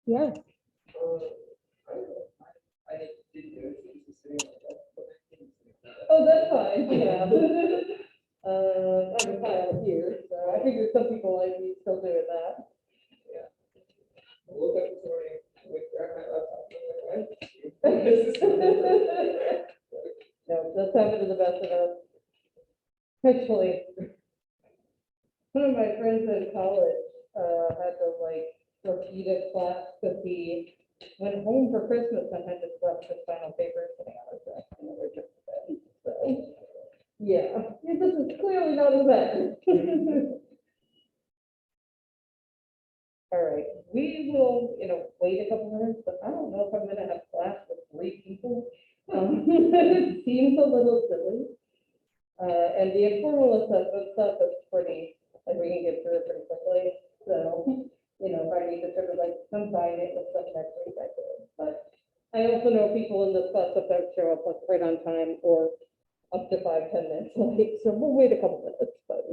Yeah. Oh, that's fine, yeah. I'm a child here, so I figured some people like me still doing that. No, that's happened to the best of us. Actually, one of my friends in college, had to like repeat a class because he went home for Christmas and had just left his final paper sitting on his desk and never took it in. So, yeah, this is clearly not as bad. All right, we will, wait a couple minutes, but I don't know if I'm gonna have class with 3 people. It seems a little silly. And the informal assessment stuff is pretty, like, we can get through it pretty quickly. So, if I need to sort of like combine it with stuff next week, I could. But I also know people in this class that don't show up like right on time or up to 5-10 minutes late, so we'll wait a couple minutes, but.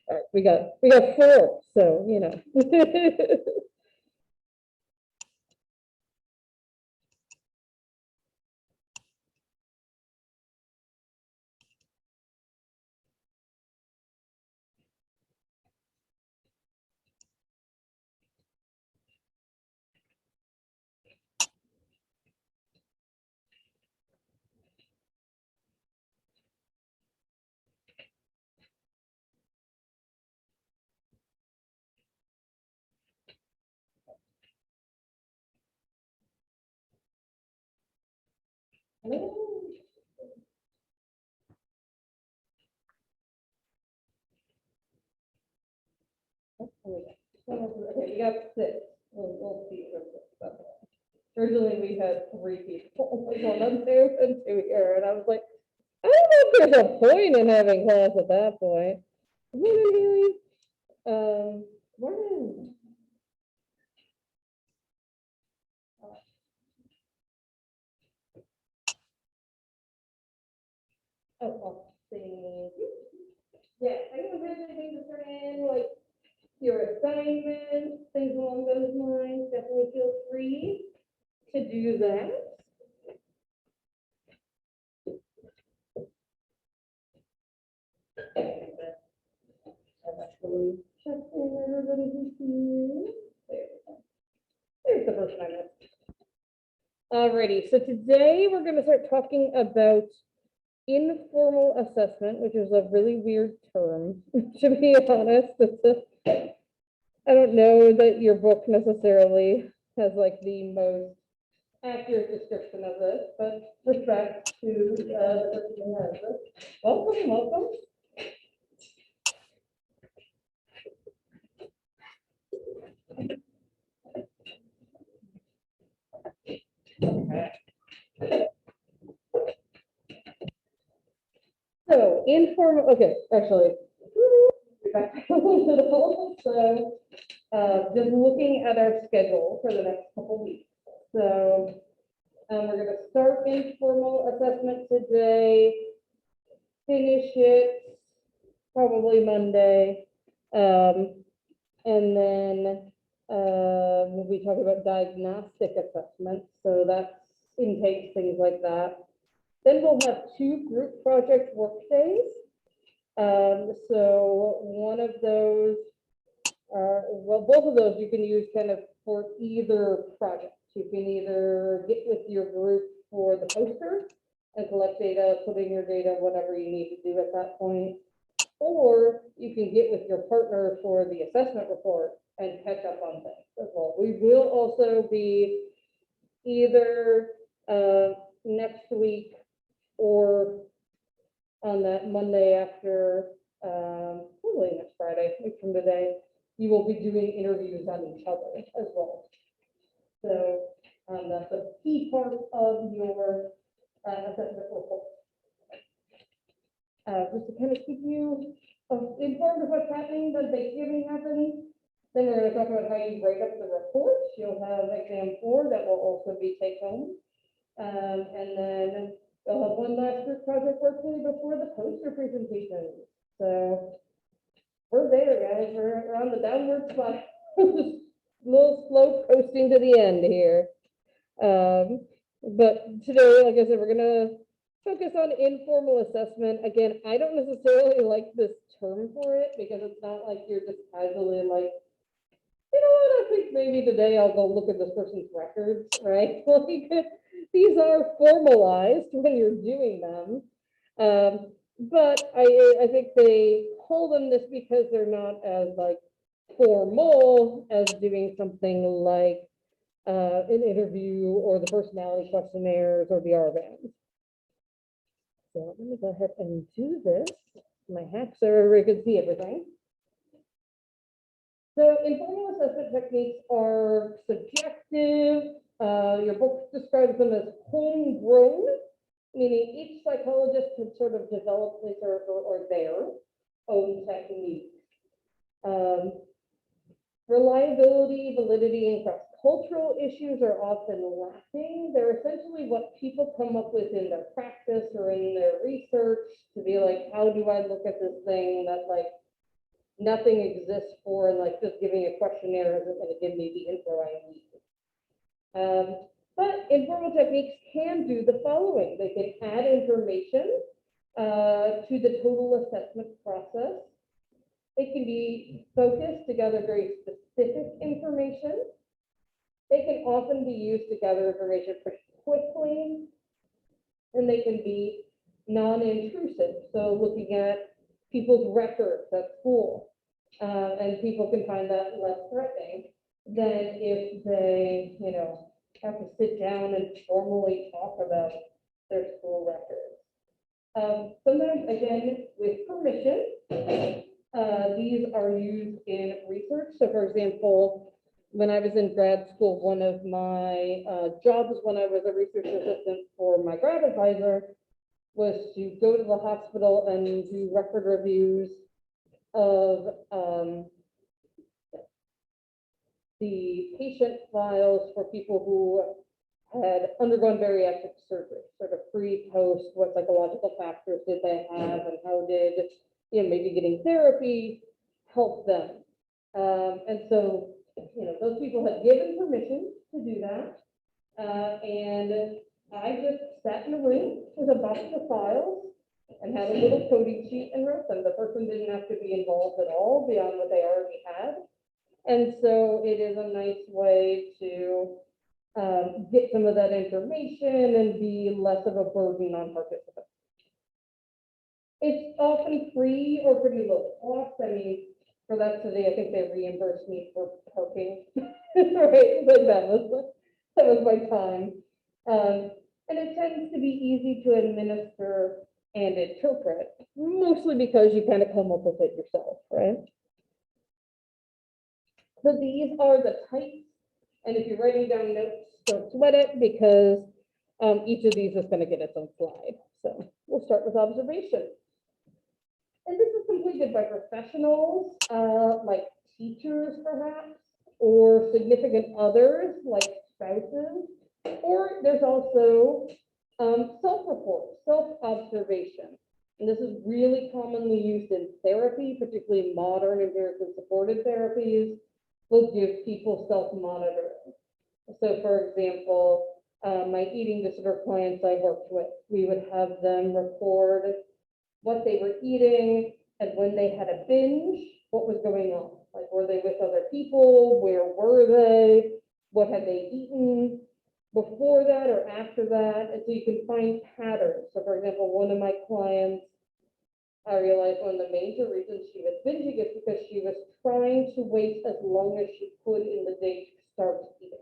All right, we got 4, so, Okay, you got 6. We'll see. Originally, we had 3 people, like 1 up there and 2 here, and I was like, I don't know if there's a point in having class at that point. Morning, Haley. Morning. Oh, well, thank you. Yeah, I don't have anything to turn in, like your assignments, things along those lines. Definitely feel free to do that. I've actually checked in everybody who's here. There's the first time. Alrighty, so today we're going to start talking about informal assessment, which is a really weird term, to be honest. I don't know that your book necessarily has like the most accurate description of this, but respect to the person who has it. Welcome, welcome. So informal, okay, actually, so just looking at our schedule for the next couple weeks. So we're going to start informal assessment today, finish it probably Monday, and then we'll be talking about diagnostic assessments. So that's intake, things like that. Then we'll have 2 group project work days. So one of those, well, both of those you can use kind of for either project. You can either get with your group for the poster and collect data, put in your data, whatever you need to do at that point. Or you can get with your partner for the assessment report and catch up on things as well. We will also be either next week or on that Monday after, probably next Friday, week from today, you will be doing interviews on each other as well. So that's a key part of your assessment report. Just to kind of keep you informed of what's happening when Thanksgiving happens. Then we're going to talk about how you write up the report. You'll have exam 4 that will also be take home. And then they'll have one last group project work day before the poster presentation. So we're there, guys. We're on the downward slide. little slow coasting to the end here. But today, like I said, we're gonna focus on informal assessment. Again, I don't necessarily like this term for it because it's not like you're just casually like, you know what, I think maybe today I'll go look at this person's records, right? Like, these are formalized when you're doing them. But I think they hold them this because they're not as like formal as doing something like an interview or the personality questionnaires or the R-bands. So let me go ahead and do this. My hack so everybody can see everything. So informal assessment techniques are subjective. Your book describes them as homegrown, meaning each psychologist can sort of develop his or their own techniques. Reliability, validity, and cross-cultural issues are often lacking. They're essentially what people come up with in their practice or in their research to be like, how do I look at this thing that like nothing exists for, and like just giving a questionnaire isn't going to give me the info I need. But informal techniques can do the following. They can add information to the total assessment process. It can be focused to gather very specific information. They can often be used to gather information pretty quickly, and they can be non-intrusive. So looking at people's records at school, and people can find that less threatening than if they, you know, have to sit down and formally talk about their school records. Sometimes, again, with permission, these are used in research. So for example, when I was in grad school, one of my jobs when I was a research assistant for my grad advisor was to go to the hospital and do record reviews of the patient files for people who had undergone bariatric surgery, sort of pre-post, what psychological factors did they have, and how did, you know, maybe getting therapy help them. And so, you know, those people had given permission to do that. And I just sat in a room with a box of files and had a little coding sheet and wrote them. The person didn't have to be involved at all beyond what they already had. And so it is a nice way to get some of that information and be less of a burden on participants. It's often free or pretty low cost. I mean, for that today, I think they reimbursed me for parking. Right, like that was my time. And it tends to be easy to administer and interpret, mostly because you kind of come up with it yourself, right? So these are the types, and if you're writing down notes, don't sweat it because each of these is going to get its own slide. So we'll start with observation. And this is completed by professionals, like teachers perhaps, or significant others like spouses, or there's also self-report, self-observation. And this is really commonly used in therapy, particularly modern empirically supported therapies will give people self-monitoring. So for example, my eating disorder clients I worked with, we would have them record what they were eating and when they had a binge, what was going on. Like, were they with other people? Where were they? What had they eaten before that or after that? And so you can find patterns. So for example, one of my clients, I realized one of the major reasons she was binging is because she was trying to wait as long as she could in the day to start eating.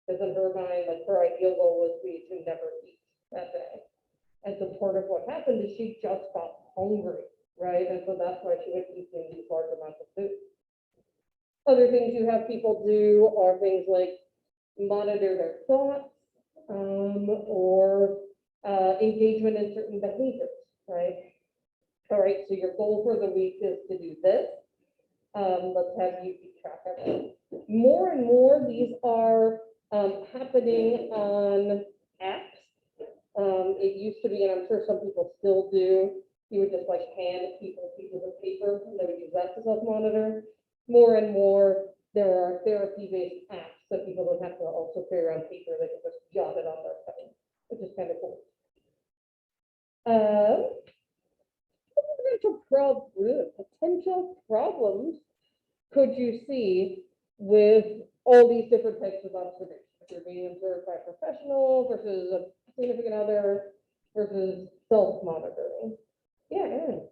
Because in her mind, like her ideal goal was to never eat that day. And so part of what happened is she just got hungry, right? And so that's why she was eating these large amounts of food. Other things you have people do are things like monitor their thoughts or engagement in certain behaviors, right? All right, so your goal for the week is to do this. Let's have you keep track of it. More and more, these are happening on apps. It used to be, and I'm sure some people still do, you would just like hand people pieces of paper and they would use that to self-monitor. More and more, there are therapy-based apps, so people don't have to also carry around paper, they can just jot it on their phone, which is kind of cool. Potential problems could you see with all these different types of observations? If you're being observed by a professional versus a significant other versus self-monitoring. Yeah, Aaron.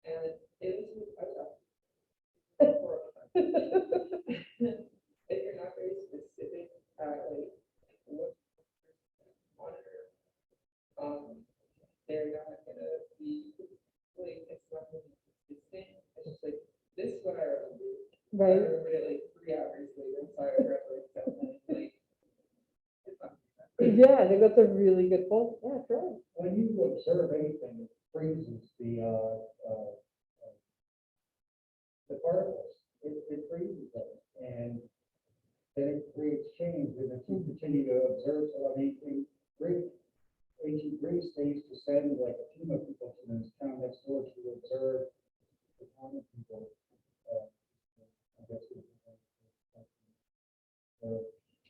And it was, if you're not very specific, like what monitor, they're not gonna be like it's not gonna be consistent. It's just like this is what I remember. I Right. remember it like 3 hours later. So I remember like 7 minutes late. It's not. Yeah, I think that's a really good point. Yeah, sure. When you observe anything, it freezes the particles, it freezes them, and then it creates change, and if you continue to observe, so I mean, in Greek, ancient Greece, they used to send like a team of people to this town next door to observe the common people. I guess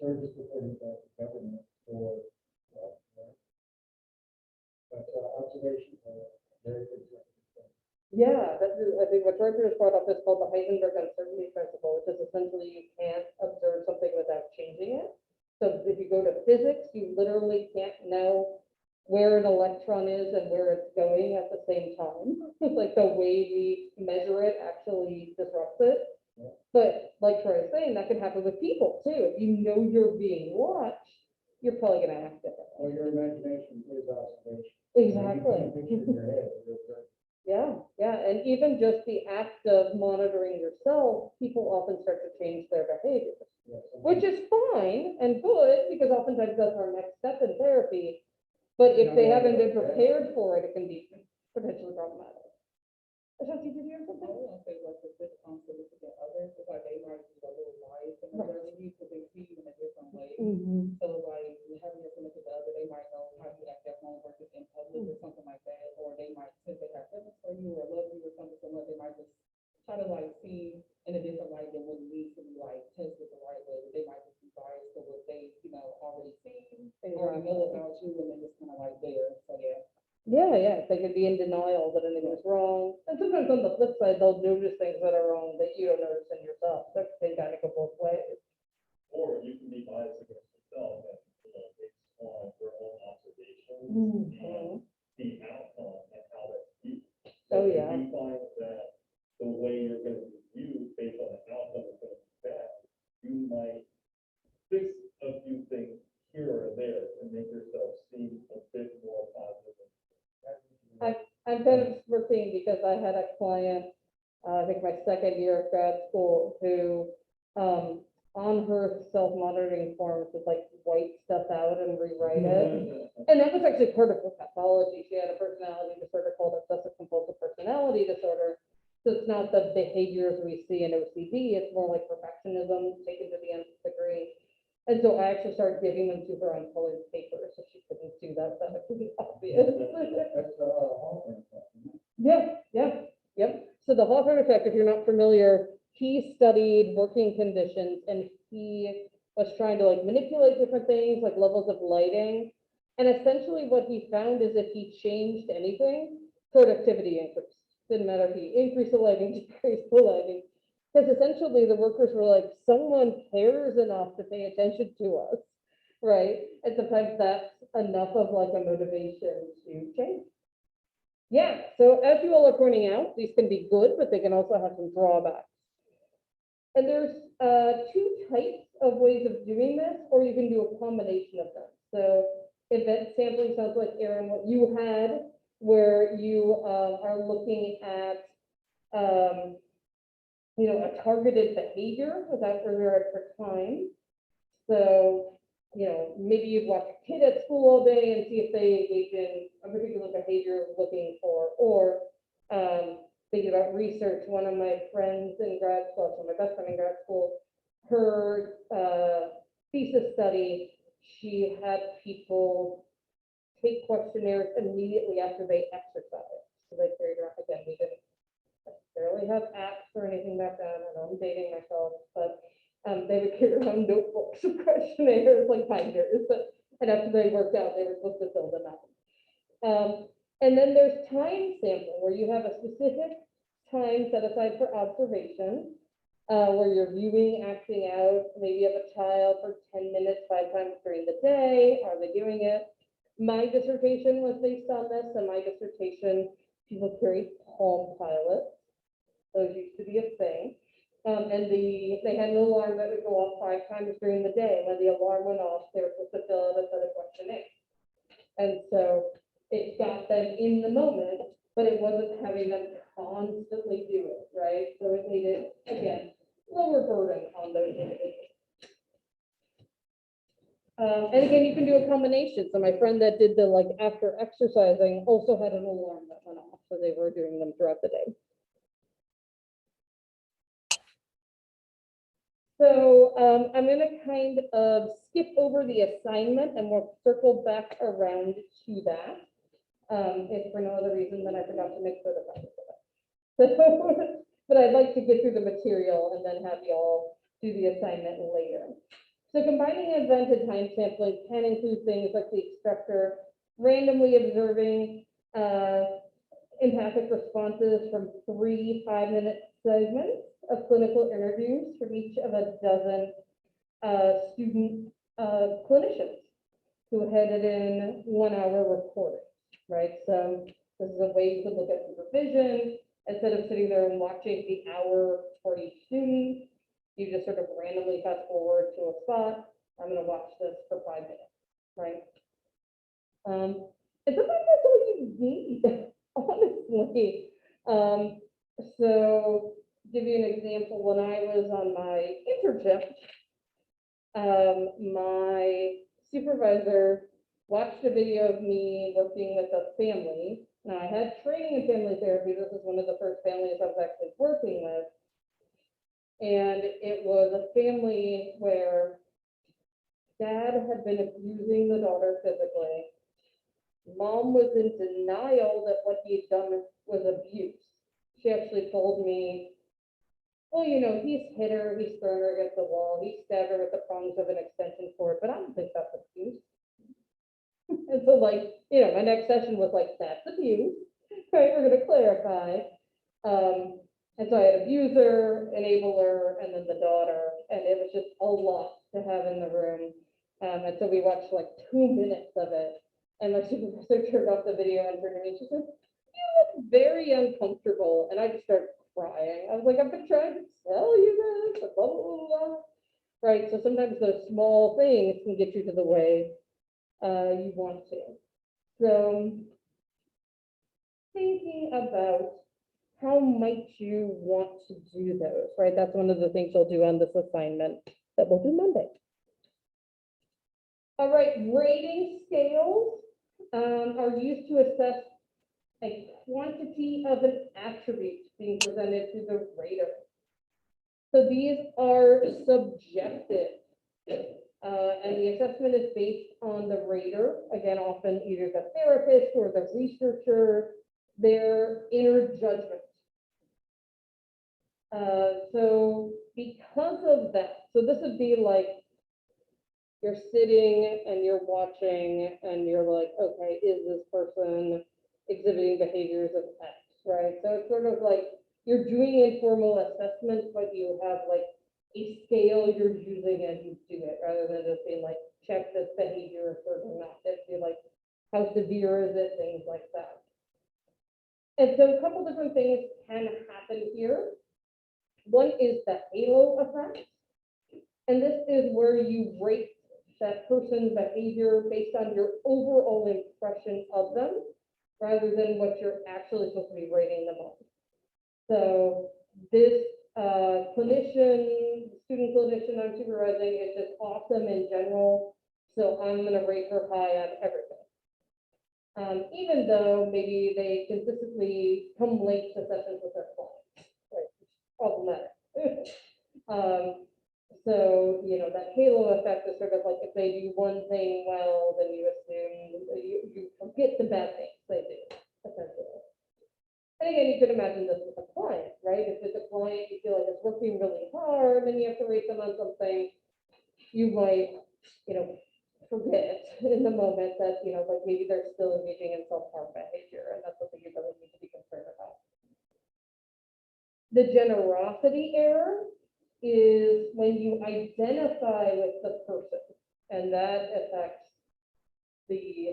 charges reporting back to government for, but observations are very good. Yeah, I think what George just brought up is called the Heisenberg uncertainty principle, which is essentially you can't observe something without changing it. So if you go to physics, you literally can't know where an electron is and where it's going at the same time. Like the way we measure it actually disrupts it. Yeah. But like Troy was saying, that can happen with people too. If you know you're being watched, you're probably gonna act differently. Well, your imagination is observation. Exactly. You picture in your head, Yeah, and even just the act of monitoring yourself, people often start to change their behaviors, which is fine and good, because oftentimes that's our next step in therapy. But if they haven't been prepared for it, it can be potentially problematic. Ashanti, did you have I something? don't want to say like the significant others, it's like they might be a little biased in observing you because they see you in a different way. Mm-hmm. So like having your significant other, they might know how you act at home versus in public or something like that, or they might, since they have feelings for you or love you or something so much, they might just try to like see in a different light than what it needs to be like tested the right way. But they might just be biased to what they, already seen, already know about you, and then just kind of like there. So yeah. Yeah, they could be in denial that anything is wrong. And sometimes on the flip side, they'll notice things that are wrong that you don't notice in yourself. That can kind of go both ways. Or you can be biased against yourself and, based on your own observations and the outcome and how that's viewed. Oh, So yeah. if you find that the way you're going to be viewed based on the outcome is going to be bad, you might fix a few things here or there to make yourself seem a bit more positive. I'm kind of smirking because I had a client, I think my second year of grad school, who, on her self-monitoring forms would like white stuff out and rewrite it. And that was actually part of her pathology. She had a personality disorder called obsessive compulsive personality disorder. So it's not the behaviors we see in OCD, it's more like perfectionism taken to the nth degree. And so I actually started giving them to her on colored paper, so she couldn't do that, that would be obvious. That's Hawthorne. Yep. So the Hawthorne effect, if you're not familiar, he studied working conditions and he was trying to like manipulate different things, like levels of lighting. And essentially what he found is if he changed anything, productivity increased. Didn't matter if he increased the lighting, decreased the lighting. Because essentially the workers were like, someone cares enough to pay attention to us, right? And sometimes that's enough of like a motivation to change. Yeah, so as you all are pointing out, these can be good, but they can also have some drawbacks. And there's two types of ways of doing this, or you can do a combination of them. So event sampling sounds like, Aaron, what you had, where you are looking at a targeted behavior without regard for time. So, maybe you'd watch a kid at school all day and see if they engage in a particular behavior looking for, or thinking about research. One of my friends in grad school, so my best friend in grad school, her thesis study, she had people take questionnaires immediately after they exercise. So they figured out, again, we didn't necessarily have apps or anything back then. I know I'm dating myself, but they would carry around notebooks of questionnaires, like binders, and after they worked out, they were supposed to fill them out. And then there's time sampling, where you have a specific time set aside for observation, where you're viewing, acting out, maybe you have a child for 10 minutes, 5 times during the day. Are they doing it? My dissertation was based on this, and my dissertation, people carried Palm Pilots. Those used to be a thing. And they had an alarm that would go off 5 times during the day. When the alarm went off, they were supposed to fill out a set of questionnaires. And so it got them in the moment, but it wasn't having them constantly do it, right? So it made it, again, lower burden on those individuals. And again, you can do a combination. So my friend that did the like after exercising also had an alarm that went off, so they were doing them throughout the day. So I'm going to kind of skip over the assignment and we'll circle back around to that. If for no other reason than I forgot to make photocopies of it. So, but I'd like to get through the material and then have you all do the assignment later. So combining event and time sampling can include things like the instructor randomly observing empathic responses from 3 5-minute segments of clinical interviews from each of a dozen student clinicians who headed in 1-hour recordings, right? So this is a way you could look at supervision. Instead of sitting there and watching the hour for each student, you just sort of randomly fast forward to a spot. I'm going to watch this for 5 minutes, right? And sometimes that's all you need, honestly. So give you an example, when I was on my internship, my supervisor watched a video of me working with a family. Now, I had training in family therapy. This is one of the first families I was actually working with. And it was a family where dad had been abusing the daughter physically. Mom was in denial that what he'd done was abuse. She actually told me, well, you know, he's hit her, he's thrown her against the wall, he stabbed her with the prongs of an extension cord, but I don't think that's abuse. And so, like, you know, my next session was like, that's abuse, right? We're going to clarify. And so I had abuser, enabler, and then the daughter, and it was just a lot to have in the room. And so we watched like 2 minutes of it, and my supervisor turned off the video and turned to me, she said, you look very uncomfortable, and I just started crying. I was like, I've been trying to tell you this, blah, blah, blah, blah. Right, so sometimes those small things can get you to the way you want to. So thinking about how might you want to do those, right? That's one of the things you'll do on this assignment that we'll do Monday. All right, rating scales are used to assess a quantity of an attribute being presented to the rater. So these are subjective. And the assessment is based on the rater, again, often either the therapist or the researcher, their inner judgment. So because of that, so this would be like you're sitting and you're watching and you're like, okay, is this person exhibiting behaviors of X, right? So it's sort of like you're doing informal assessment, but you have like a scale you're using as you do it, rather than just being like, check this behavior or not. It's be like, how severe is it, things like that. And so a couple different things can happen here. One is the halo effect. And this is where you rate that person's behavior based on your overall impression of them, rather than what you're actually supposed to be rating them on. So this clinician, student clinician I'm supervising is just awesome in general. So I'm going to rate her high on everything. Even though maybe they consistently come late to sessions with their clients, right? Problematic. So, you know, that halo effect is sort of like if they do one thing well, then you assume you forget the bad things they do, essentially. And again, you could imagine this with a client, right? If it's a client, you feel like it's working really hard, and you have to rate them on something, you might, forget in the moment that, like maybe they're still engaging in self-harm behavior, and that's something you really need to be concerned about. The generosity error is when you identify with the person, and that affects the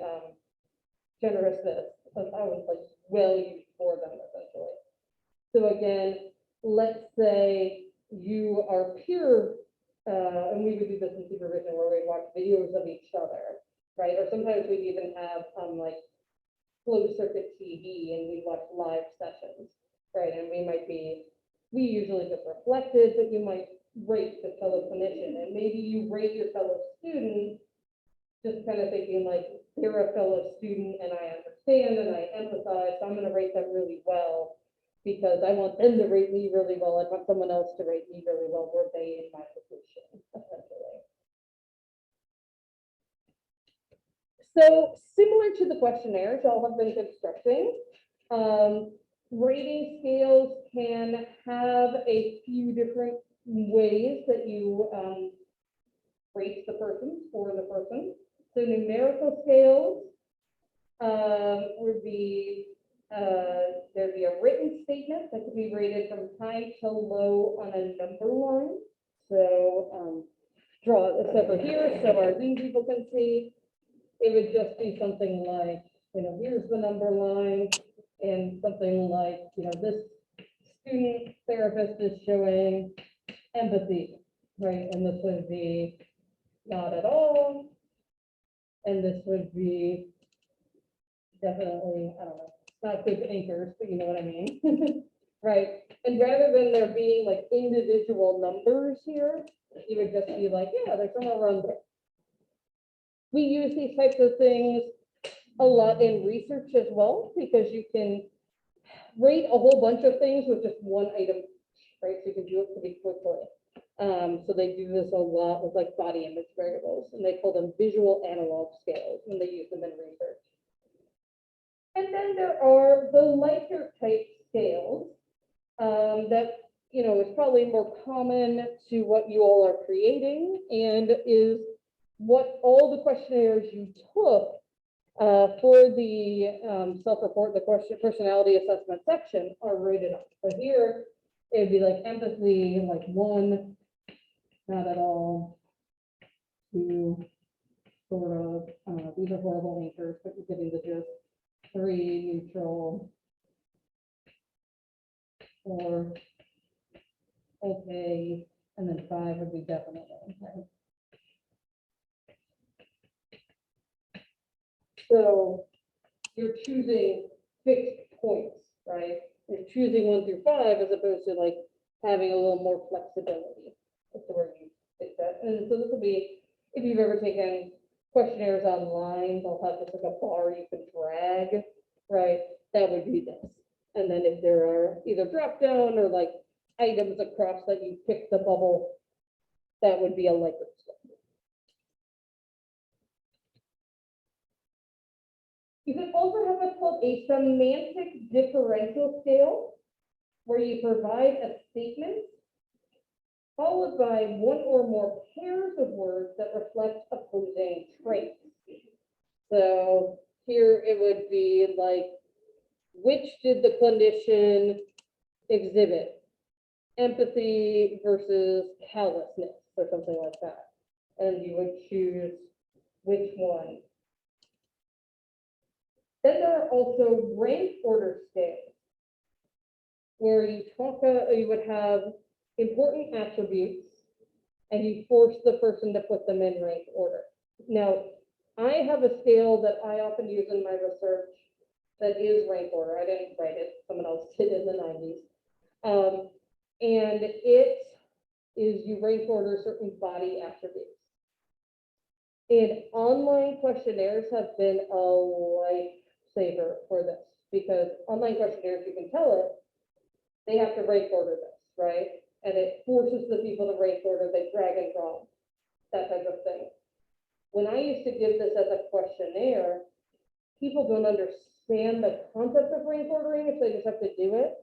generousness of how it's like well used for them essentially. So again, let's say you are peer, and we would do this in supervision where we watch videos of each other, right? Or sometimes we'd even have like closed circuit TV and we watch live sessions, right? And we usually just reflected, but you might rate the fellow clinician, and maybe you rate your fellow student, just kind of thinking like, they're a fellow student and I understand and I empathize, so I'm gonna rate them really well because I want them to rate me really well. I want someone else to rate me really well. Were they in my position, essentially? So similar to the questionnaires y'all have been constructing, rating scales can have a few different ways that you rate the person, score the person. So numerical scales would be, there'd be a written statement that could be rated from high to low on a number line. So draw this over here so our Zoom people can see. It would just be something like, here's the number line, and something like, this student therapist is showing empathy, right? And this would be not at all. And this would be definitely, I don't know, not good anchors, but you know what I mean? Right. And rather than there being like individual numbers here, you would just be like, yeah, they're somewhere around there. We use these types of things a lot in research as well, because you can rate a whole bunch of things with just one item, right? So you can do it pretty quickly. So they do this a lot with like body image variables, and they call them visual analog scales when they use them in research. And then there are the lighter type scales that, is probably more common to what you all are creating and is what all the questionnaires you took for the self-report, the personality assessment section are rated on. So here, it'd be like empathy, like 1, not at all, 2, sort of, these are horrible anchors, but you're getting the gist, 3, neutral, 4, okay, and then 5 would be definitely. Okay. So you're choosing fixed points, right? You're choosing 1 through 5 as opposed to like having a little more flexibility. That's the word you pick that. And so this will be, if you've ever taken questionnaires online, they'll have just like a bar you can drag, right? That would be this. And then if there are either drop down or like items across that you pick the bubble, that would be a Likert scale. You can also have what's called a semantic differential scale, where you provide a statement followed by 1 or more pairs of words that reflect opposing traits. So here it would be like, which did the clinician exhibit? Empathy versus callousness or something like that. And you would choose which one. Then there are also rank order scales, where you would have important attributes and you force the person to put them in rank order. Now, I have a scale that I often use in my research that is rank order. I didn't write it, someone else did in the 90s. And it is you rank order certain body attributes. And online questionnaires have been a lifesaver for this, because online questionnaires, you can tell it, they have to rank order this, right? And it forces the people to rank order, they drag and drop, that type of thing. When I used to give this as a questionnaire, people don't understand the concept of rank ordering if they just have to do it.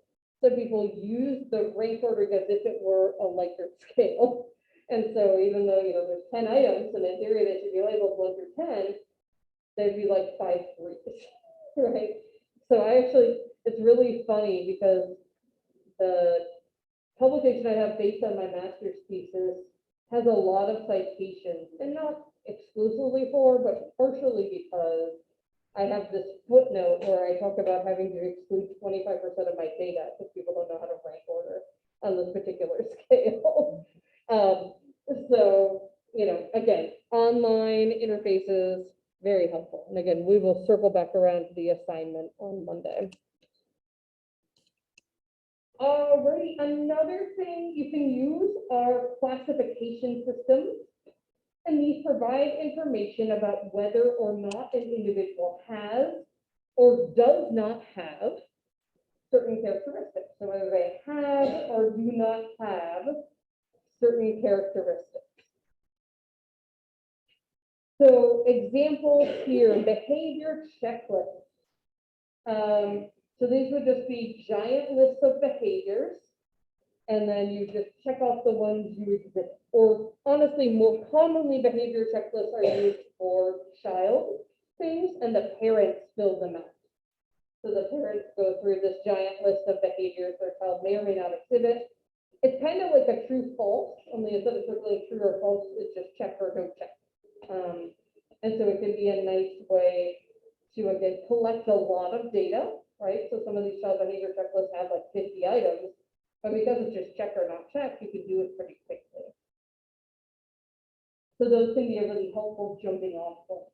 So people use the rank ordering as if it were a Likert scale. And so even though, there's 10 items, and in theory they should be labeled 1 through 10, there'd be like 5 3s, right? So it's really funny because the publication I have based on my master's thesis has a lot of citations, and not exclusively for, but partially because I have this footnote where I talk about having to exclude 25% of my data because people don't know how to rank order on this particular scale. So, again, online interfaces, very helpful. And again, we will circle back around to the assignment on Monday. Alrighty, another thing you can use are classification systems. And these provide information about whether or not an individual has or does not have certain characteristics. So whether they have or do not have certain characteristics. So examples here, behavior checklists. So these would just be giant lists of behaviors, and then you just check off the ones you exhibit. Or honestly, more commonly, behavior checklists are used for child things, and the parents fill them out. So the parents go through this giant list of behaviors their child may or may not exhibit. It's kind of like a true false, only instead of circling true or false, it's just check or don't check. And so it can be a nice way to, again, collect a lot of data, right? So some of these child behavior checklists have like 50 items, but because it's just check or not check, you can do it pretty quickly. So those can be a really helpful jumping off point.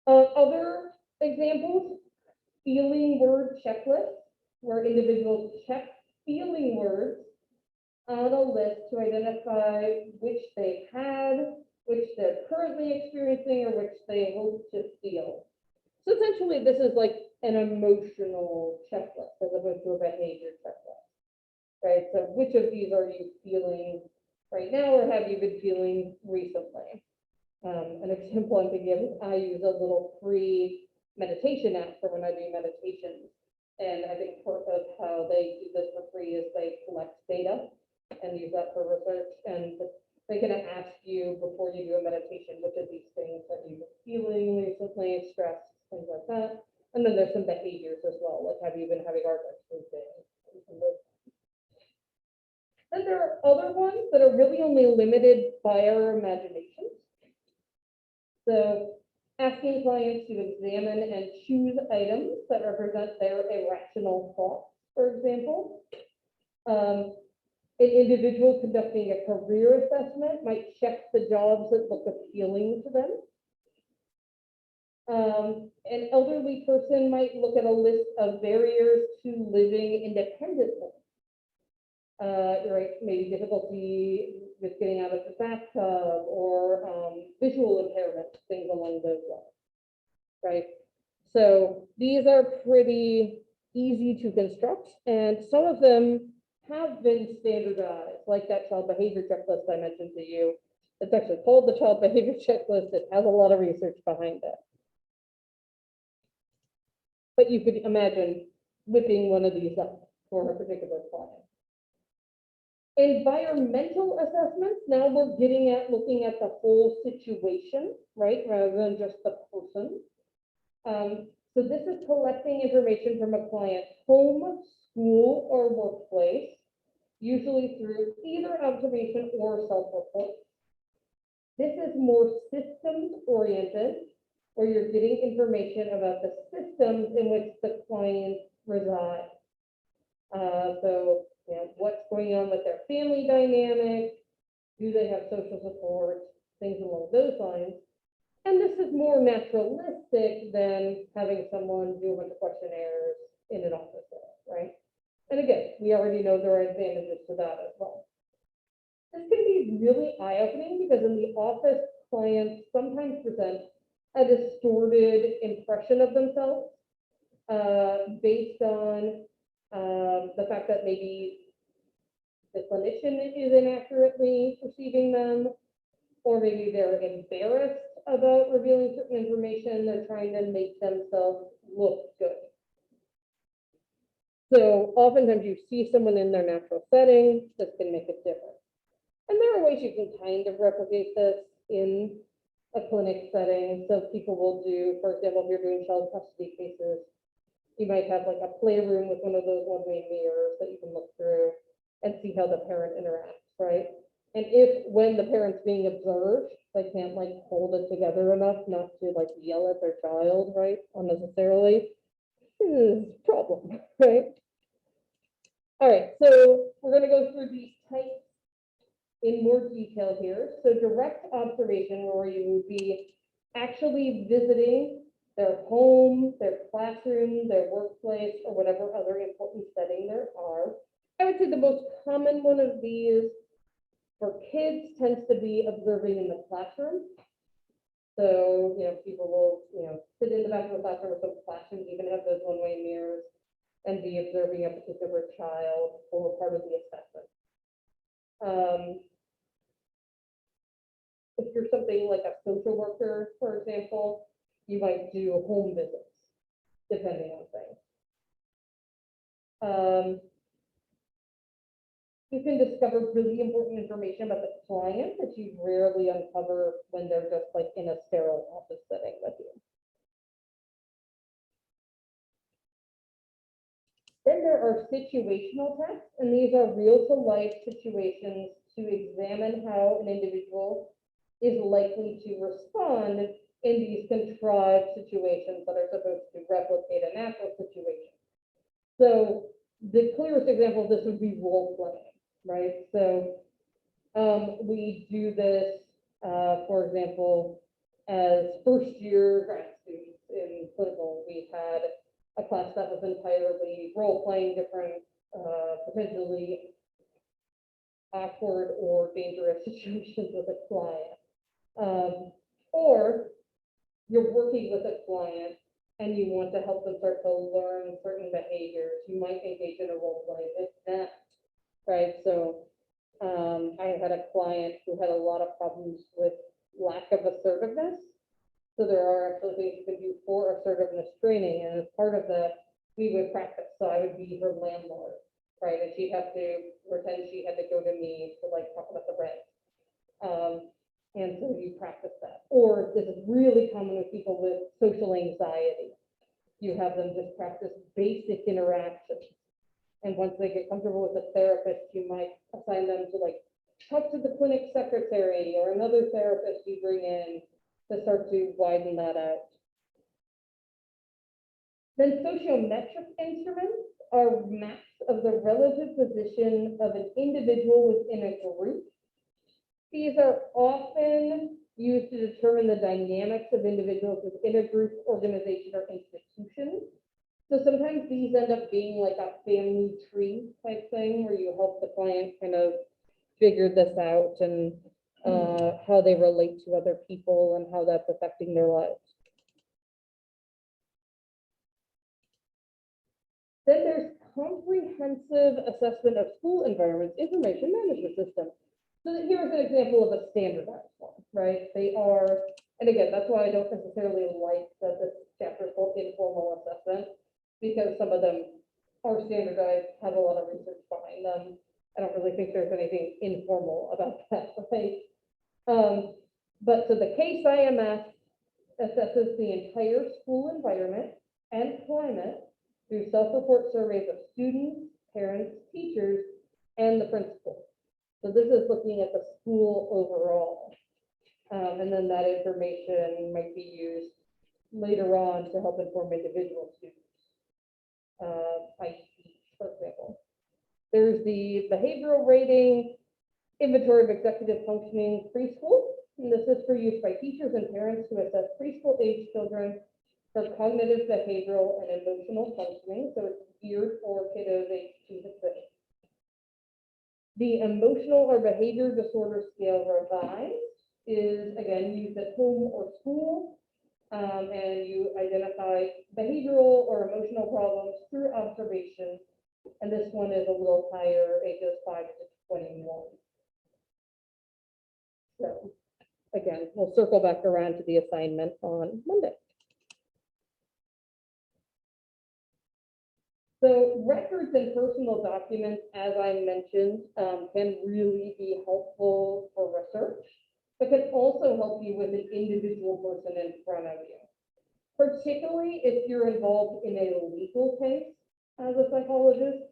Other examples, feeling word checklists, where individuals check feeling words on a list to identify which they've had, which they're currently experiencing, or which they hope to feel. So essentially, this is like an emotional checklist as opposed to a behavior checklist, right? So which of these are you feeling right now, or have you been feeling recently? An example I'm thinking of is I use a little free meditation app for when I do meditations. And I think part of how they do this for free is they collect data and use that for research. And they're going to ask you before you do a meditation, which of these things that you've been feeling recently, stress, things like that. And then there's some behaviors as well, like have you been having art sleeping? Then there are other ones that are really only limited by our imaginations. So asking clients to examine and choose items that represent their irrational thoughts, for example. An individual conducting a career assessment might check the jobs that look appealing to them. An elderly person might look at a list of barriers to living independently. Right, maybe difficulty with getting out of the bathtub, or visual impairment, things along those lines, right? So these are pretty easy to construct, and some of them have been standardized, like that child behavior checklist I mentioned to you. It's actually called the child behavior checklist. It has a lot of research behind it. But you could imagine whipping one of these up for a particular client. Environmental assessments, now we're getting at looking at the whole situation, right, rather than just the person. So this is collecting information from a client's home, school, or workplace, usually through either observation or self-report. This is more systems-oriented, where you're getting information about the systems in which the clients reside. So, what's going on with their family dynamic? Do they have social support? Things along those lines. And this is more naturalistic than having someone do a bunch of questionnaires in an office, right? And again, we already know there are advantages to that as well. This can be really eye-opening because in the office, clients sometimes present a distorted impression of themselves based on the fact that maybe the clinician is inaccurately perceiving them, or maybe they're embarrassed about revealing certain information. They're trying to make themselves look good. So oftentimes you see someone in their natural setting, this can make it different. And there are ways you can kind of replicate this in a clinic setting. So people will do, for example, if you're doing child custody cases, you might have like a playroom with one of those one-way mirrors that you can look through and see how the parent interacts, right? And if, when the parent's being observed, they can't like hold it together enough not to like yell at their child, right, unnecessarily, problem, right? All right, so we're gonna go through these types in more detail here. So direct observation, where you would be actually visiting their home, their classroom, their workplace, or whatever other important setting there are. I would say the most common one of these for kids tends to be observing in the classroom. So, people will, sit in the back of the classroom, or some classrooms even have those one-way mirrors, and be observing a particular child for part of the assessment. If you're something like a social worker, for example, you might do home visits, depending on things. You can discover really important information about the client that you rarely uncover when they're just like in a sterile office setting with you. Then there are situational tests, and these are real to life situations to examine how an individual is likely to respond in these contrived situations that are supposed to replicate a natural situation. So the clearest example of this would be role playing, right? So we do this, for example, as first year grad students in clinical. We had a class that was entirely role playing different, potentially awkward or dangerous situations with a client. Or you're working with a client and you want to help them start to learn certain behaviors, you might engage in a role play with that, right? So I had a client who had a lot of problems with lack of assertiveness. So there are actually things you can do for assertiveness training, and as part of that, we would practice. So I would be her landlord, right? And she'd have to pretend she had to go to me to like talk about the rent. And so you practice that. Or this is really common with people with social anxiety. You have them just practice basic interactions. And once they get comfortable with a therapist, you might assign them to like talk to the clinic secretary or another therapist you bring in to start to widen that out. Then sociometric instruments are maps of the relative position of an individual within a group. These are often used to determine the dynamics of individuals within a group, organization, or institution. So sometimes these end up being like a family tree type thing where you help the client kind of figure this out and how they relate to other people and how that's affecting their lives. Then there's comprehensive assessment of school environments information management system. So here's an example of a standardized one, right? They are, and again, that's why I don't necessarily like that this chapter is called informal assessment, because some of them are standardized, have a lot of research behind them. I don't really think there's anything informal about that, right? But so the case IMS assesses the entire school environment and climate through self-report surveys of students, parents, teachers, and the principal. So this is looking at the school overall. And then that information might be used later on to help inform individual students. IEP, for example. There's the behavioral rating, inventory of executive functioning preschool. And this is for use by teachers and parents to assess preschool age children for cognitive, behavioral, and emotional functioning. So it's geared for kiddos age 2 to 6. The emotional or behavior disorder scale revised is again used at home or school. And you identify behavioral or emotional problems through observation. And this one is a little higher, ages 5 to 21. So again, we'll circle back around to the assignment on Monday. So records and personal documents, as I mentioned, can really be helpful for research, but can also help you with an individual person in front of you. Particularly if you're involved in a legal case as a psychologist,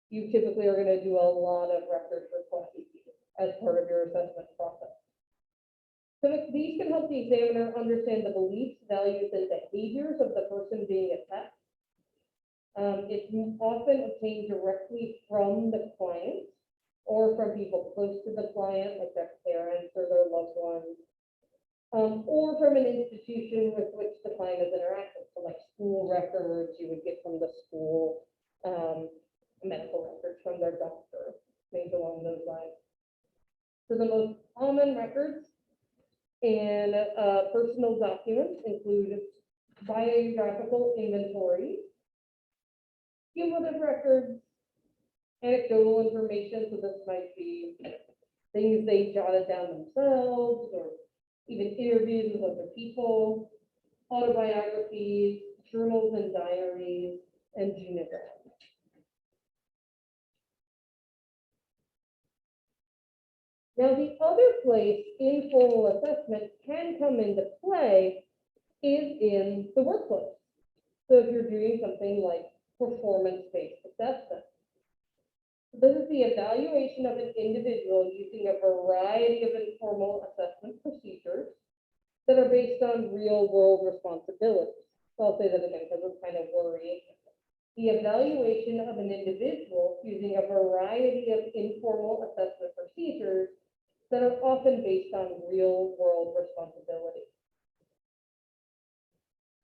you typically are going to do a lot of record requests as part of your assessment process. So these can help the examiner understand the beliefs, values, and behaviors of the person being assessed. It's often obtained directly from the client or from people close to the client, like their parents or their loved ones, or from an institution with which the client has interacted. So like school records, you would get from the school, medical records from their doctor, things along those lines. So the most common records and personal documents include biographical inventories, cumulative records, anecdotal information, so this might be things they jotted down themselves, or even interviews with other people, autobiographies, journals and diaries, and genograms. Now, the other place informal assessment can come into play is in the workplace. So if you're doing something like performance-based assessment. This is the evaluation of an individual using a variety of informal assessment procedures that are based on real-world responsibilities. So I'll say that again because it's kind of worrying. The evaluation of an individual using a variety of informal assessment procedures that are often based on real-world responsibilities.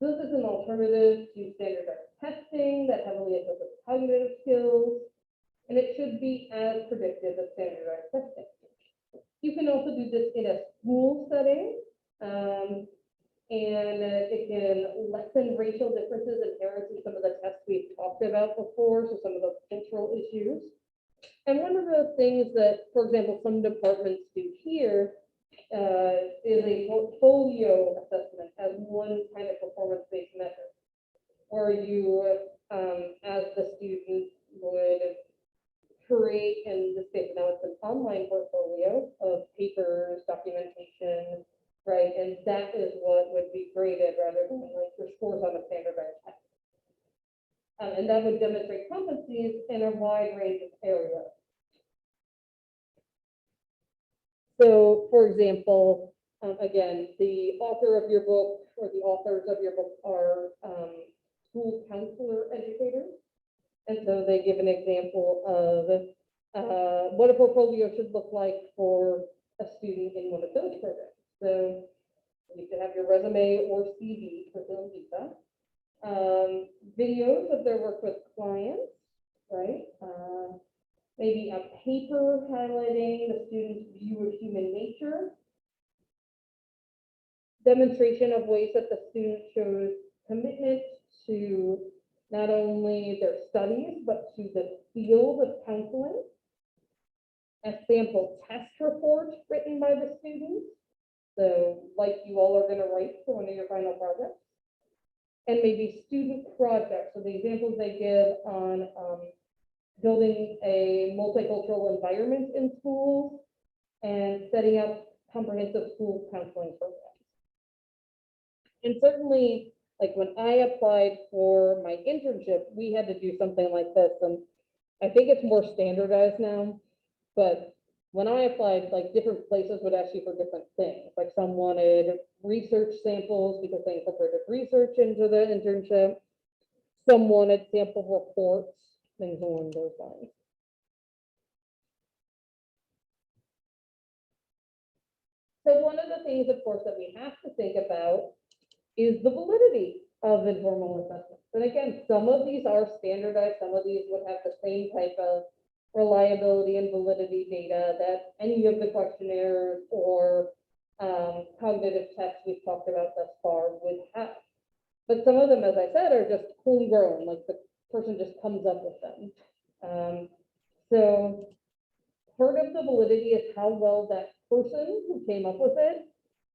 This is an alternative to standardized testing that heavily assesses cognitive skills, and it should be as predictive as standardized testing. You can also do this in a school setting, and it can lessen racial differences inherent in some of the tests we've talked about before, so some of the cultural issues. And one of the things that, for example, some departments do here is a portfolio assessment as one kind of performance-based measure, where you, as the student, would create, and this case now it's an online portfolio of papers, documentation, right? And that is what would be graded rather than like your scores on a standardized test. And that would demonstrate competencies in a wide range of areas. So, for example, again, the author of your book or the authors of your book are school counselor educators. And so they give an example of what a portfolio should look like for a student in one of those programs. So you could have your resume or CV for Bill and Lisa. Videos of their work with clients, right? Maybe a paper highlighting the student's view of human nature. Demonstration of ways that the student shows commitment to not only their studies, but to the field of counseling. A sample test report written by the student. So like you all are going to write for one of your final projects. And maybe student projects. So the examples they give on building a multicultural environment in schools and setting up comprehensive school counseling programs. And certainly, like when I applied for my internship, we had to do something like this. And I think it's more standardized now, but when I applied, like different places would ask you for different things. Like some wanted research samples because they incorporated research into the internship. Some wanted sample reports, things along those lines. So one of the things, of course, that we have to think about is the validity of informal assessments. And again, some of these are standardized, some of these would have the same type of reliability and validity data that any of the questionnaires or cognitive tests we've talked about thus far would have. But some of them, as I said, are just homegrown, like the person just comes up with them. So part of the validity is how well that person who came up with it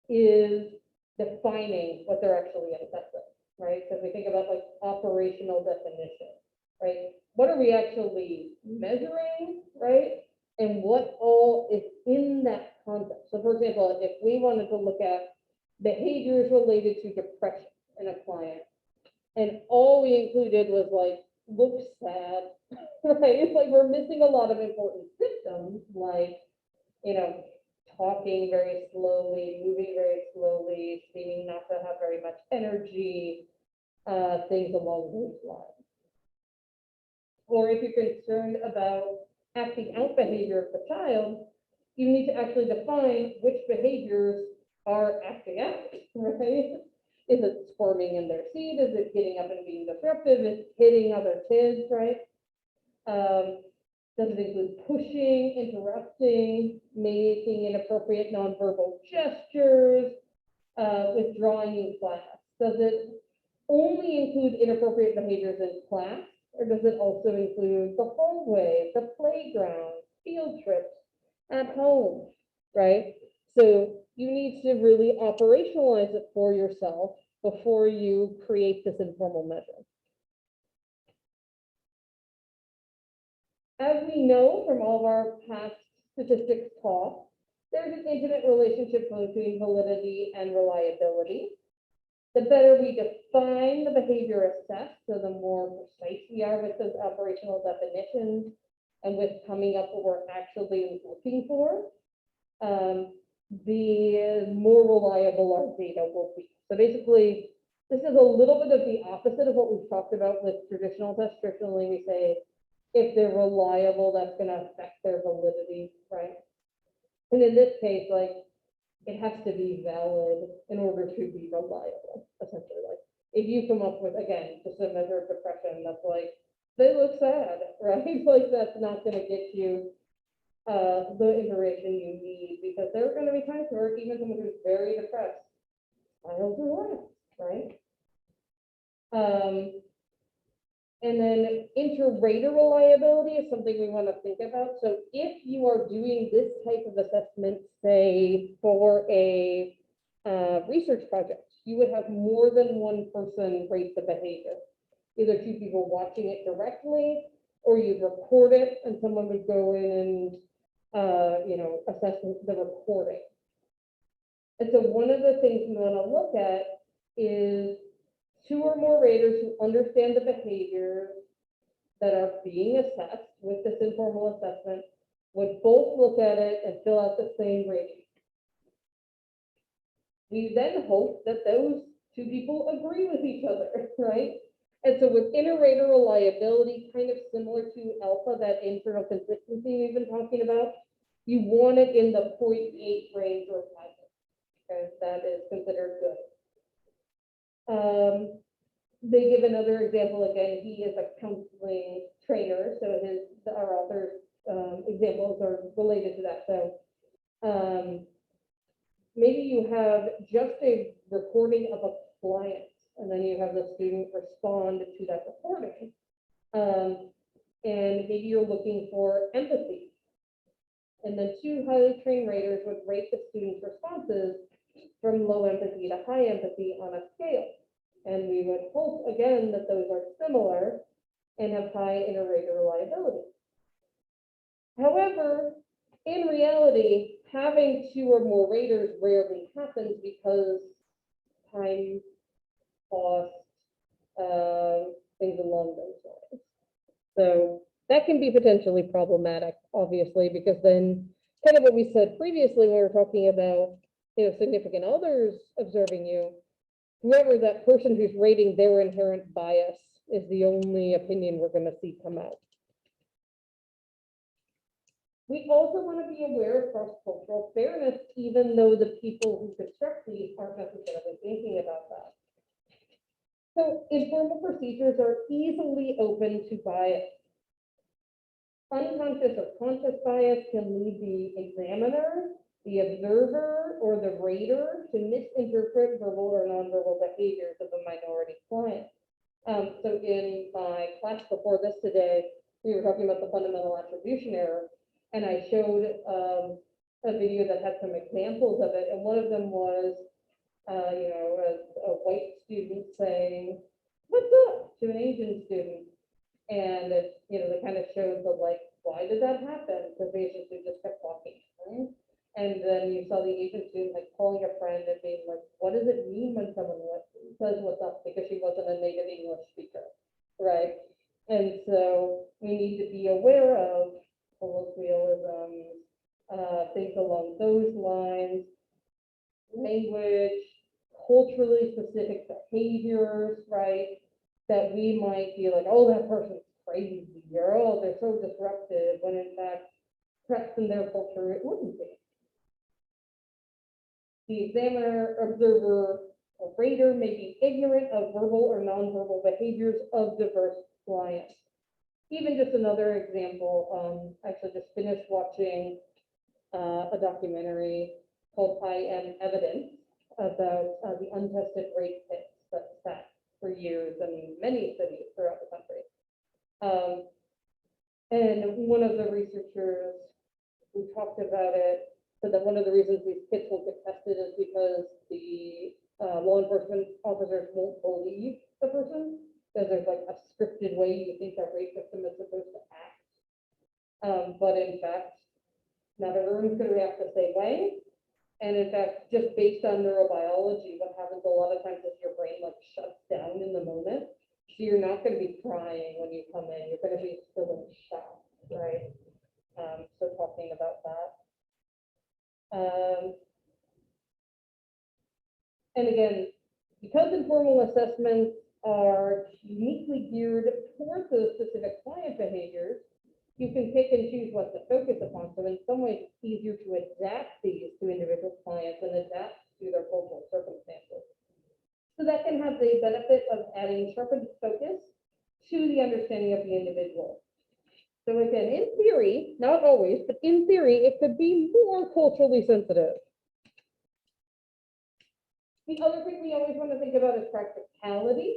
is defining what they're actually assessing, right? So if we think about like operational definition, right? What are we actually measuring, right? And what all is in that concept. So for example, if we wanted to look at behaviors related to depression in a client, and all we included was like, looks sad, right? It's like we're missing a lot of important symptoms, like, talking very slowly, moving very slowly, seeming not to have very much energy, things along those lines. Or if you're concerned about acting out behavior of the child, you need to actually define which behaviors are acting out, right? Is it squirming in their seat? Is it getting up and being disruptive? Is it hitting other kids, right? Does it include pushing, interrupting, making inappropriate nonverbal gestures, withdrawing in class? Does it only include inappropriate behaviors in class, or does it also include the hallway, the playground, field trips at home, right? So you need to really operationalize it for yourself before you create this informal measure. As we know from all of our past statistics talk, there's an intimate relationship between validity and reliability. The better we define the behavior assessed, so the more precise we are with those operational definitions and with coming up what we're actually looking for, the more reliable our data will be. So basically, this is a little bit of the opposite of what we've talked about with traditional tests. Traditionally, we say if they're reliable, that's going to affect their validity, right? And in this case, like, it has to be valid in order to be reliable, essentially. Like, if you come up with, again, just a measure of depression, that's like, they look sad, right? Like, that's not going to get you the information you need, because there are going to be times where even someone who's very depressed smiles or laughs, right? And then inter-rater reliability is something we want to think about. So if you are doing this type of assessment, say for a research project, you would have more than one person rate the behavior. Either two people watching it directly, or you'd record it and someone would go in and assess the recording. And so one of the things we want to look at is 2 or more raters who understand the behaviors that are being assessed with this informal assessment would both look at it and fill out the same rating. We then hope that those 2 people agree with each other, right? And so with inter-rater reliability, kind of similar to alpha, that internal consistency we've been talking about, you want it in the 0.8 range or higher, because that is considered good. They give another example. Again, he is a counseling trainer, so our other examples are related to that. So maybe you have just a recording of a client, and then you have the student respond to that recording. And maybe you're looking for empathy. And then 2 highly trained raters would rate the student's responses from low empathy to high empathy on a scale. And we would hope, again, that those are similar and have high inter-rater reliability. However, in reality, having 2 or more raters rarely happens because time, cost, things along those lines. So that can be potentially problematic, obviously, because then kind of what we said previously when we were talking about, significant others observing you, whoever that person who's rating their inherent bias is the only opinion we're going to see come out. We also want to be aware of cross-cultural fairness, even though the people who construct these aren't necessarily thinking about that. So informal procedures are easily open to bias. Unconscious or conscious bias can lead the examiner, the observer, or the rater to misinterpret verbal or nonverbal behaviors of a minority client. So in my class before this today, we were talking about the fundamental attribution error, and I showed a video that had some examples of it, and one of them was, a white student saying, "What's up?" to an Asian student. And, they kind of showed the, like, why did that happen? Because the Asian student just kept talking, right? And then you saw the Asian student, like, calling a friend and being like, what does it mean when someone says what's up? Because she wasn't a native English speaker, right? And so we need to be aware of colloquialisms, things along those lines, language, culturally specific behaviors, right? That we might be like, oh, that person's crazy, or oh, they're so disruptive, when in fact, perhaps in their culture, it wouldn't be. The examiner, observer, or reader may be ignorant of verbal or nonverbal behaviors of diverse clients. Even just another example, I actually just finished watching a documentary called I Am Evidence about the untested rape kits that sat for years in many cities throughout the country. And one of the researchers who talked about it said that one of the reasons these kits won't get tested is because the law enforcement officers won't believe the person, because there's like a scripted way you think a rape victim is supposed to act. But in fact, not everyone's going to react the same way. And in fact, just based on neurobiology, what happens a lot of times is your brain like shuts down in the moment. So you're not going to be crying when you come in. You're going to be still in shock, right? So talking about that. And again, because informal assessments are uniquely geared towards those specific client behaviors, you can pick and choose what to focus upon. So in some ways, it's easier to adapt these to individual clients and adapt to their cultural circumstances. So that can have the benefit of adding sharpened focus to the understanding of the individual. So again, in theory, not always, but in theory, it could be more culturally sensitive. The other thing we always want to think about is practicality.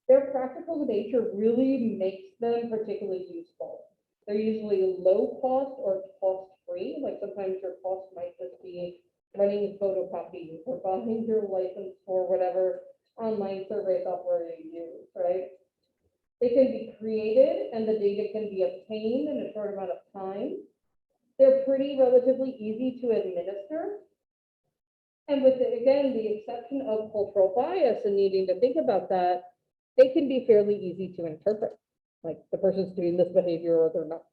Their practical nature really makes them particularly useful. They're usually low cost or cost free. Like sometimes your cost might just be running photocopies or buying your license for whatever online survey software you use, right? They can be created and the data can be obtained in a short amount of time. They're pretty relatively easy to administer. And with, again, the exception of cultural bias and needing to think about that, they can be fairly easy to interpret. Like the person's doing this behavior or they're not.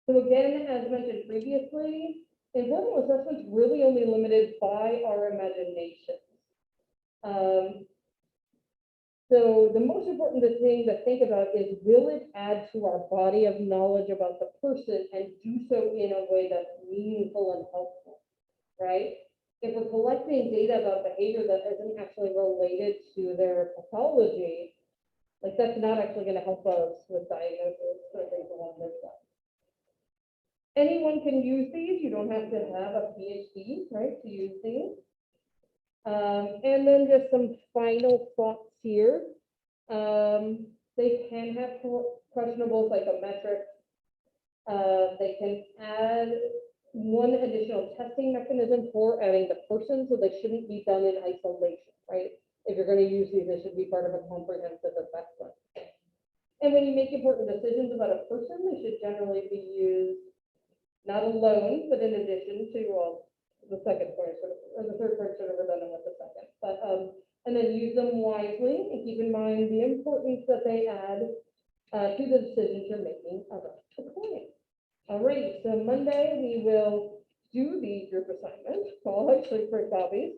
So again, as mentioned previously, informal assessment's really only limited by our imagination. So the most important thing to think about is, will it add to our body of knowledge about the person and do so in a way that's meaningful and helpful, right? If we're collecting data about behavior that isn't actually related to their pathology, like that's not actually going to help us with diagnosis or things along those lines. Anyone can use these. You don't have to have a PhD, right, to use these. And then just some final thoughts here. They can have questionable psychometrics. They can add one additional testing mechanism for adding the person, so they shouldn't be done in isolation, right? If you're going to use these, they should be part of a comprehensive assessment. And when you make important decisions about a person, they should generally be used not alone, but in addition to, well, the second point, or the third point sort of redundant with the second, but and then use them wisely and keep in mind the importance that they add to the decisions you're making about the client. All right, so Monday we will do the group assignment, so I'll actually print copies,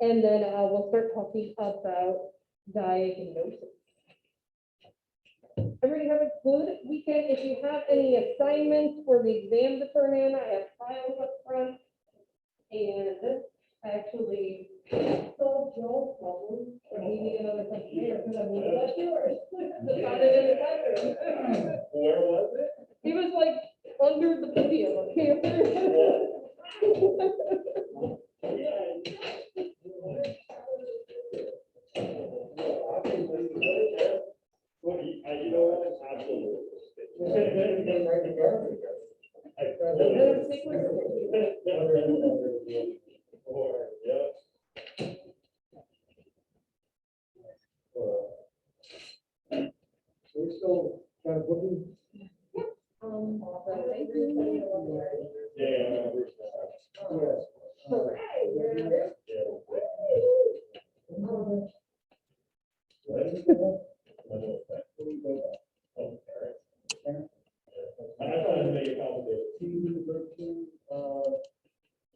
and then we'll start talking about diagnosis. Everybody have a good weekend. If you have any assignments for the exam to turn in, I have files up front. And I actually solved Joel's problem, or maybe another thing here, because I moved that's yours. Just found it in the bathroom. Where was it? He was like under the video. Well, you know what? Absolutely. Or, yeah. We're still kind of looking. Thank you. Yeah. Yes. I'm not trying to make it complicated. TV,